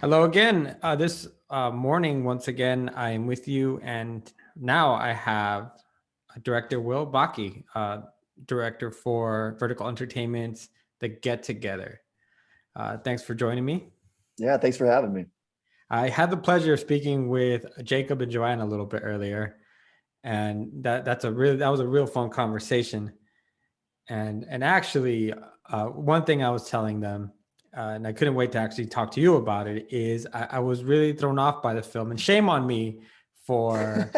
Hello again. This morning, once again, I am with you, and now I have director Will Bakke, director for Vertical Entertainment's The Get Together. Thanks for joining me. Yeah, thanks for having me. I had the pleasure of speaking with Jacob and Joanna a little bit earlier, and that was a real fun conversation. And actually, one thing I was telling them, and I couldn't wait to actually talk to you about it, is I was really thrown off by the film, and shame on me for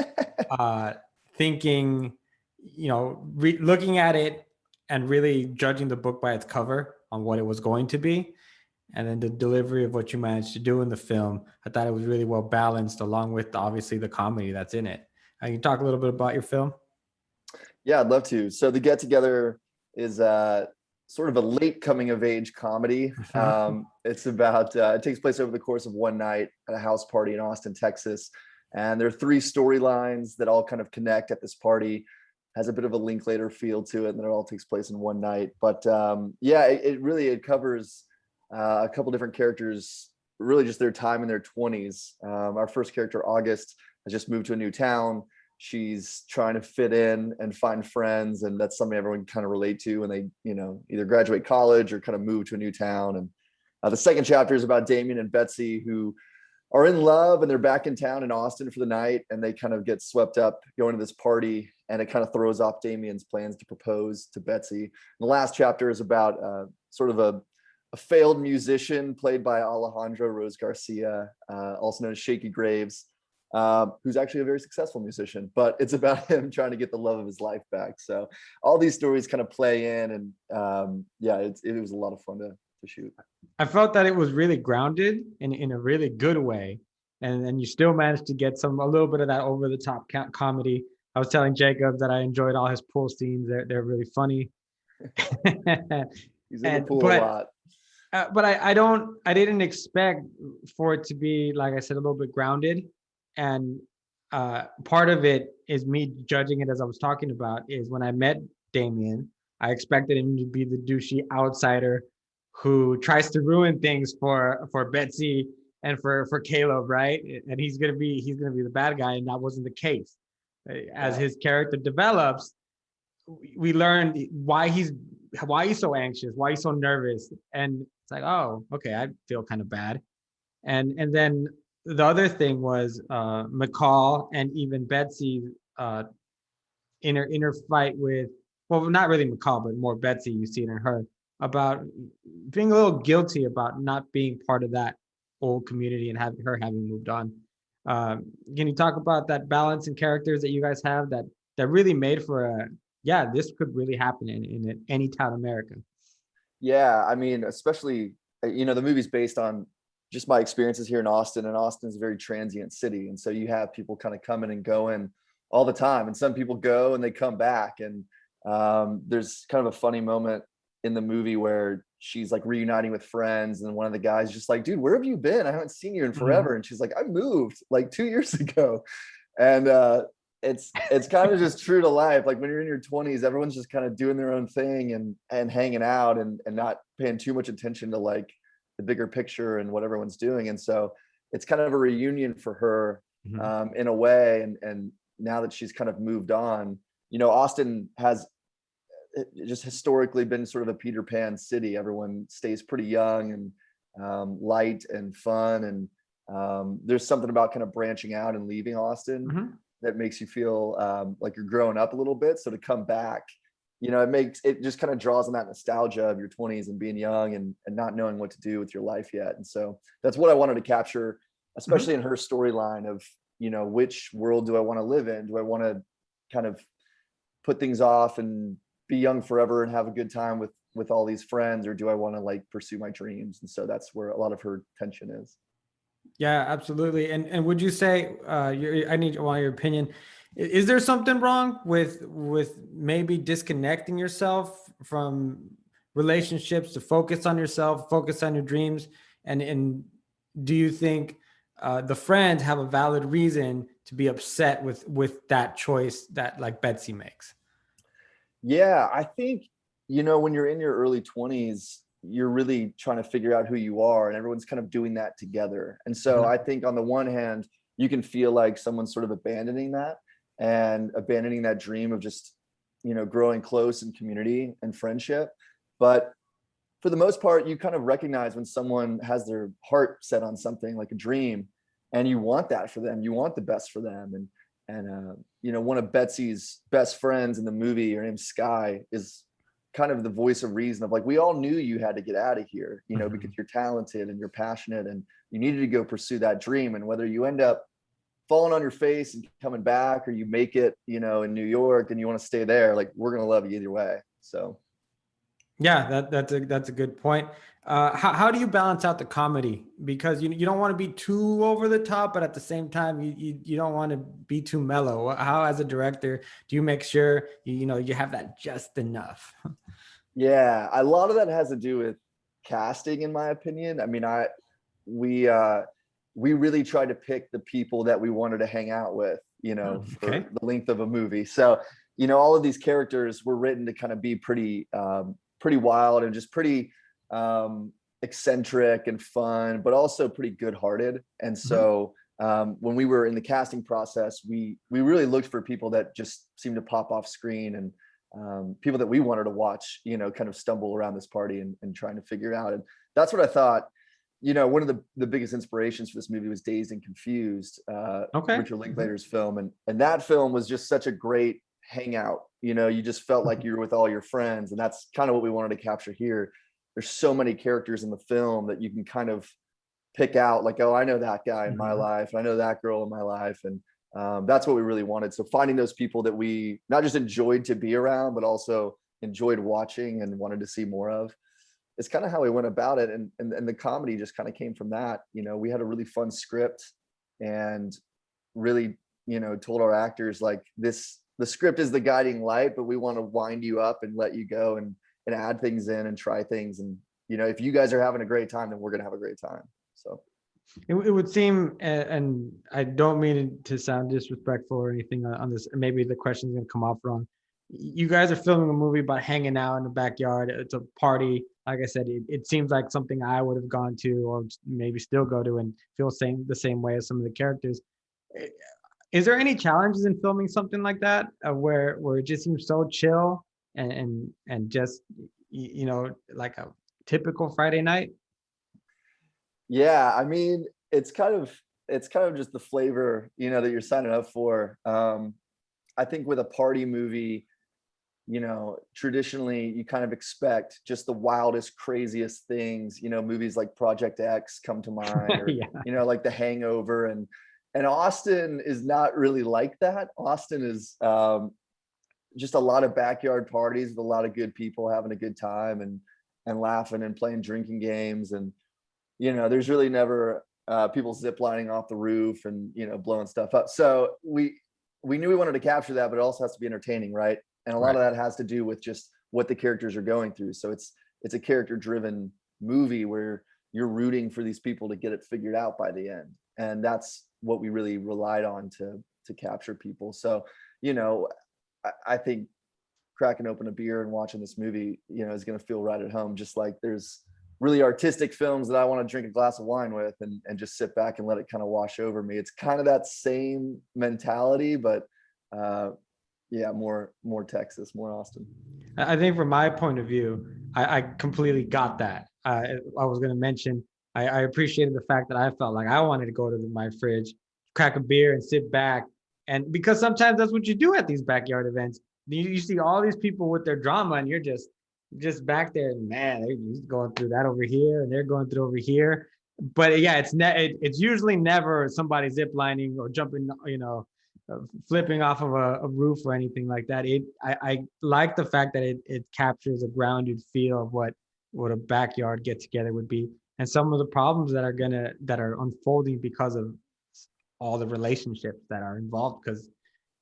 uh, thinking, looking at it and really judging the book by its cover on what it was going to be. And then the delivery of what you managed to do in the film, I thought it was really well balanced, along with obviously the comedy that's in it. Can you talk a little bit about your film? Yeah, I'd love to. So the Get Together is sort of a late coming of age comedy. Mhm. It's about it takes place over the course of one night at a house party in Austin, Texas, and there are three storylines that all kind of connect at this party. Has a bit of a Linklater feel to it, and then it all takes place in one night. But yeah, it covers a couple different characters, really just their time in their 20s. Our first character, August, has just moved to a new town. She's trying to fit in and find friends, and that's something everyone can kind of relate to when they, either graduate college or kind of move to a new town. And the second chapter is about Damien and Betsy, who are in love, and they're back in town in Austin for the night, and they kind of get swept up going to this party, and it kind of throws off Damien's plans to propose to Betsy. And the last chapter is about sort of a failed musician played by Alejandro Rose Garcia, also known as Shaky Graves, who's actually a very successful musician, but it's about him trying to get the love of his life back. So all these stories kind of play in, and yeah, it was a lot of fun to shoot. I felt that it was really grounded in a really good way. And then you still managed to get a little bit of that over the top comedy. I was telling Jacob that I enjoyed all his pool scenes. They're really funny. He's in the and pool a but lot. but I didn't expect for it to be, like I said, a little bit grounded. And part of it is me judging it, as I was talking about, is when I met Damien, I expected him to be the douchey outsider who tries to ruin things for Betsy and for Caleb, right? And he's gonna be the bad guy, and that wasn't the case. As Yeah. his character develops, we learned why he's so anxious, why he's so nervous, and it's like, oh, okay, I feel kind of bad. And then the other thing was McCall and even Betsy uh, inner fight with, well, not really McCall, but more Betsy. You see it in her about being a little guilty about not being part of that old community and having moved on. Can you talk about that balance in characters that you guys have that really made for a, yeah, this could really happen in any town America? Yeah, I mean, especially, the movie's based on just my experiences here in Austin, and Austin's a very transient city. And so you have people kind of coming and going all the time. And some people go and they come back. And there's kind of a funny moment in the movie where she's like reuniting with friends, and one of the guys just like, dude, where have you been? I haven't seen you in Mhm. forever. And she's like, I moved like 2 years ago. And it's kind of just true to life. Like when you're in your 20s, everyone's just kind of doing their own thing and hanging out, and not paying too much attention to like the bigger picture and what everyone's doing. And so it's kind of a reunion for her, Mhm. in a way. And now that she's kind of moved on, Austin has just historically been sort of a Peter Pan city. Everyone stays pretty young and light and fun. And there's something about kind of branching out and leaving Austin Mhm. that makes you feel like you're growing up a little bit. So to come back, it just kind of draws on that nostalgia of your 20s and being young and not knowing what to do with your life yet. And so that's what I wanted to capture, especially Mhm. in her storyline of, which world do I want to live in? Do I want to kind of put things off and be young forever and have a good time with all these friends, or do I want to like pursue my dreams? And so that's where a lot of her tension is. Yeah, absolutely. And would you say, I want your opinion. Is there something wrong with maybe disconnecting yourself from relationships to focus on yourself, focus on your dreams? And do you think the friends have a valid reason to be upset with that choice that like Betsy makes? Yeah, I think, when you're in your early 20s, you're really trying to figure out who you are, and everyone's kind of doing that together. And so I think on the one hand, you can feel like someone's sort of abandoning that and abandoning that dream of just, growing close in community and friendship. But for the most part, you kind of recognize when someone has their heart set on something like a dream, and you want that for them. You want the best for them. And one of Betsy's best friends in the movie, her name's Sky, is kind of the voice of reason of like, we all knew you had to get out of here, because you're talented and you're passionate and you needed to go pursue that dream. And whether you end up falling on your face and coming back, or you make it, in New York and you want to stay there, like, we're going to love you either way. So. Yeah, that's a good point. How do you balance out the comedy? Because you don't want to be too over the top, but at the same time, you don't want to be too mellow. How, as a director, do you make sure you have that just enough? Yeah, a lot of that has to do with casting, in my opinion. I mean, we really tried to pick the people that we wanted to hang out with, for the length of a movie. So, all of these characters were written to kind of be pretty wild and just pretty eccentric and fun, but also pretty good-hearted. And so when we were in the casting process, we really looked for people that just seemed to pop off screen, and people that we wanted to watch, kind of stumble around this party and trying to figure it out. And that's what I thought. One of the biggest inspirations for this movie was Dazed and Confused, Richard Linklater's film. And that film was just such a great hangout. You just felt like you were with all your friends, and that's kind of what we wanted to capture here. There's so many characters in the film that you can kind of pick out, like, oh, I know that guy in my life, and I know that girl in my life. And that's what we really wanted. So finding those people that we not just enjoyed to be around, but also enjoyed watching and wanted to see more of, it's kind of how we went about it. And the comedy just kind of came from that. We had a really fun script, and really, told our actors, like, the script is the guiding light, but we want to wind you up and let you go and add things in and try things. And, if you guys are having a great time, then we're going to have a great time. So it would seem, and I don't mean to sound disrespectful or anything on this, maybe the question's going to come off wrong. You guys are filming a movie about hanging out in the backyard. It's a party. Like I said, it seems like something I would have gone to, or maybe still go to, and feel the same way as some of the characters. Is there any challenges in filming something like that, where it just seems so chill and just like a typical Friday night? Yeah, I mean, it's kind of just the flavor, that you're signing up for. I think with a party movie, traditionally you kind of expect just the wildest, craziest things. Movies like Project X come to mind, or Yeah. like The Hangover. And Austin is not really like that. Austin is just a lot of backyard parties with a lot of good people having a good time and laughing and playing drinking games. And, there's really never people ziplining off the roof and, blowing stuff up. So we knew we wanted to capture that, but it also has to be entertaining, right? And a lot of that has to do with just what the characters are going through. So it's a character-driven movie where you're rooting for these people to get it figured out by the end. And that's what we really relied on to capture people. So, I think cracking open a beer and watching this movie, is going to feel right at home. Just like there's really artistic films that I want to drink a glass of wine with and just sit back and let it kind of wash over me. It's kind of that same mentality, but more Texas, more Austin. I think from my point of view, I completely got that. I was going to mention, I appreciated the fact that I felt like I wanted to go to my fridge, crack a beer, and sit back. And because sometimes that's what you do at these backyard events. You see all these people with their drama, and you're just back there, and man, they're just going through that over here, and they're going through over here. But yeah, it's usually never somebody ziplining or jumping, flipping off of a roof or anything like that. I like the fact that it captures a grounded feel of what a backyard get together would be, and some of the problems that are unfolding because of all the relationships that are involved. Because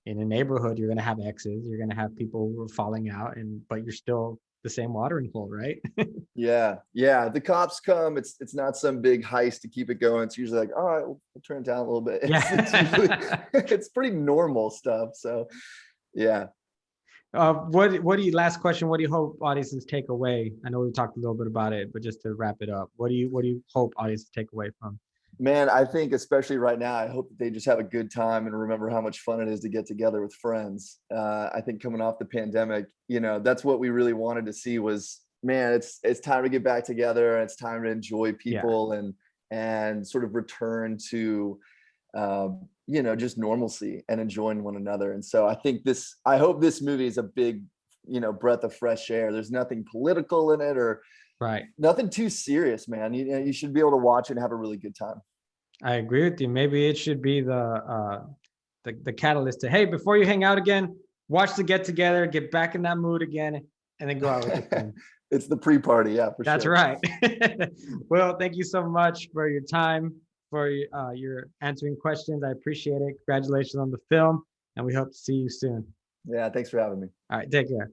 in a neighborhood, you're going to have exes, you're going to have people who are falling out, but you're still the same watering hole, right? Yeah. The cops come. It's not some big heist to keep it going. It's usually like, all right, we'll turn it down a little bit. It's usually, it's pretty normal stuff. So, yeah. What do you, last question, what do you hope audiences take away? I know we talked a little bit about it, but just to wrap it up, what do you hope audiences take away from? Man, I think especially right now, I hope that they just have a good time and remember how much fun it is to get together with friends. I think coming off the pandemic, that's what we really wanted to see was, man, it's time to get back together. And it's time to enjoy people and sort of return to, just normalcy and enjoying one another. And so I hope this movie is a big, breath of fresh air. There's nothing political in it or Right. nothing too serious, man. You should be able to watch it and have a really good time. I agree with you. Maybe it should be the catalyst to, hey, before you hang out again, watch the get together, get back in that mood again, and then go out with your friends. It's the pre-party, yeah, for That's sure. right. Well, thank you so much for your time, for your answering questions. I appreciate it. Congratulations on the film, and we hope to see you soon. Yeah, thanks for having me. All right, take care.